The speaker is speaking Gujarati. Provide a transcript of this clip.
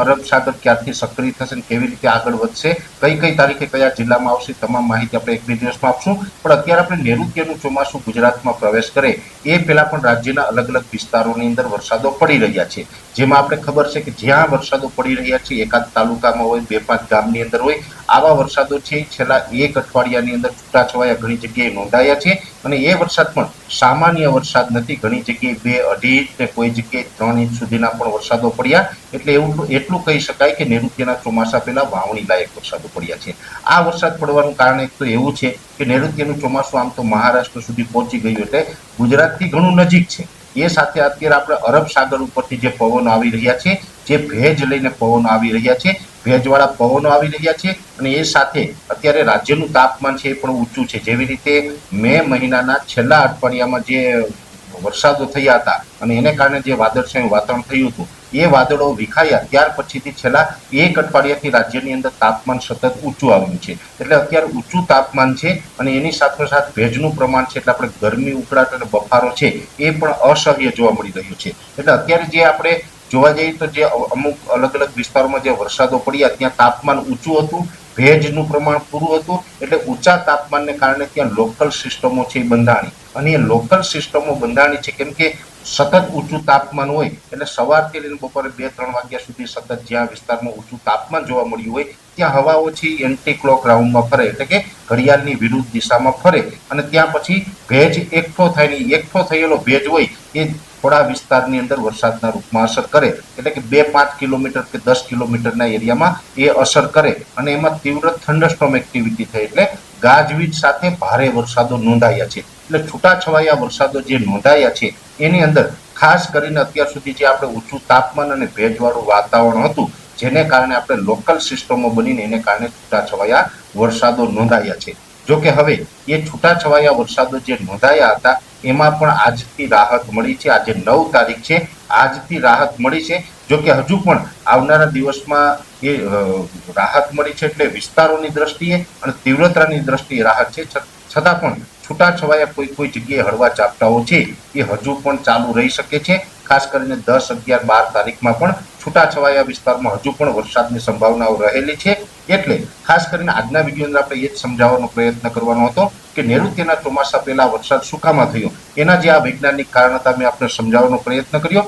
અરબ સાગર ક્યારથી સક્રિય થશે અને કેવી રીતે આગળ વધશે, કઈ કઈ તારીખે કયા જિલ્લામાં આવશે, તમામ માહિતી આપણે એક બે દિવસમાં આપશું. પણ અત્યારે આપણે નૈઋત્યનું ચોમાસું ગુજરાતમાં પ્રવેશ કરે એ પહેલા પણ રાજ્યના અલગ અલગ વિસ્તારોની અંદર વરસાદો પડી રહ્યા છે. જેમાં આપણે ખબર છે કે જ્યાં વરસાદો પડી રહ્યા છે એકાદ તાલુકામાં હોય, 2-5 ગામની અંદર હોય, આવા વરસાદો છે છેલ્લા એક અઠવાડિયાની અંદર છૂટાછવાયા ઘણી જગ્યાએ નોંધાયા છે. અને એ વરસાદ પણ સામાન્ય વરસાદ નથી, ઘણી જગ્યાએ 2-2.5 ઇંચ ને કોઈ જગ્યાએ 3 ઇંચ સુધીના પણ વરસાદો પડ્યા. એટલે એટલું કહી શકાય કે નૈઋત્યના ચોમાસા પહેલા વાવણી લાયક વરસાદો પડ્યા છે. આ વરસાદ પડવાનું કારણ એક તો એવું છે કે નૈઋત્યનું ચોમાસું આમ તો મહારાષ્ટ્ર સુધી પહોંચી ગયું એટલે ગુજરાતથી ઘણું નજીક છે. એ સાથે અત્યારે આપણે અરબ સાગર ઉપરથી જે પવનો આવી રહ્યા છે, જે ભેજ લઈને પવનો આવી રહ્યા છે, ભેજવાળા પવનો આવી રહ્યા છે, અને એ સાથે અત્યારે રાજ્યનું તાપમાન છે એ પણ ઊંચું છે. જેવી રીતે મે મહિનાના છેલ્લા અઠવાડિયામાં જે વરસાદો થયા હતા અને એને કારણે જે વાદળછાયું વાતાવરણ થયું હતું, એ વાદળો વિખાયા ત્યાર પછીથી છેલ્લા એક અઠવાડિયાથી રાજ્યની અંદર તાપમાન સતત ઊંચું આવ્યું છે. એટલે અત્યારે ઊંચું તાપમાન છે અને એની સાથોસાથ ભેજનું પ્રમાણ છે એટલે આપણે ગરમી, ઉકળાટ અને બફારો છે એ પણ અસહ્ય જોવા મળી રહ્યું છે. એટલે અત્યારે જે આપણે જોવા જઈએ તો જે અમુક અલગ અલગ વિસ્તારોમાં જે વરસાદો પડ્યા ત્યાં તાપમાન ઊંચું હતું, ભેજનું પ્રમાણ પૂરું હતું. એટલે ઊંચા તાપમાનને કારણે ત્યાં લોકલ સિસ્ટમો છે એ બંધાણી, અને એ લોકલ સિસ્ટમો બંધાણી છે કેમ કે સતત ઊંચું તાપમાન હોય એટલે સવારથી લઈને બપોરે 2-3 વાગ્યા સુધી સતત જ્યાં વિસ્તારમાં ઊંચું તાપમાન જોવા મળ્યું હોય ત્યાં હવાઓ છે એન્ટી ક્લોક રાઉન્ડમાં ફરે, એટલે કે ઘડિયાળની વિરુદ્ધ દિશામાં ફરે, અને ત્યાં પછી ભેજ એકઠો થાય ને એકઠો થયેલો ભેજ હોય એ થોડા વિસ્તારની અંદર વરસાદના રૂપમાં અસર કરે. એટલે કે 2-5 કિલોમીટર કે 10 કિલોમીટરના એરિયામાં એ અસર કરે અને એમાં તીવ્ર થંડરસ્ટોર્મ એક્ટિવિટી થઈ એટલે ગાજવીજ સાથે ભારે વરસાદો નોંધાયા છે. એટલે છૂટાછવાયા વરસાદો જે નોંધાયા છે એની અંદર ખાસ કરીને અત્યાર સુધી જે આપણે ઊંચું તાપમાન અને ભેજવાળું વાતાવરણ હતું જેને કારણે આપણે લોકલ સિસ્ટમો બનીને એને કારણે છૂટાછવાયા વરસાદો નોંધાયા છે. જોકે હવે એ છૂટાછવાયા વરસાદો જે નોંધાયા હતા એમાં પણ આજથી રાહત મળી છે. આજે 9 તારીખ છે, આજથી રાહત મળી છે. જોકે હજુ પણ આવનારા દિવસમાં એ રાહત મળી છે એટલે વિસ્તારોની દ્રષ્ટિએ અને તીવ્રતાની દ્રષ્ટિએ રાહત છે. છતાં પણ છૂટાછવાયા કોઈ જગ્યાએ હળવા ઝાપટાઓ છે એ હજુ પણ ચાલુ રહી શકે છે. ખાસ કરીને 10, 11, 12 તારીખમાં પણ છૂટાછવાયા વિસ્તારમાં હજુ પણ વરસાદની સંભાવનાઓ રહેલી છે. એટલે ખાસ કરીને આજના વિડીયો અંદર આપણે એ જ સમજાવવાનો પ્રયત્ન કરવાનો હતો કે નૈઋત્યના ચોમાસા પહેલા વરસાદ શું કામ થયો, એના જે આ વૈજ્ઞાનિક કારણ હતા મેં આપણે સમજાવવાનો પ્રયત્ન કર્યો.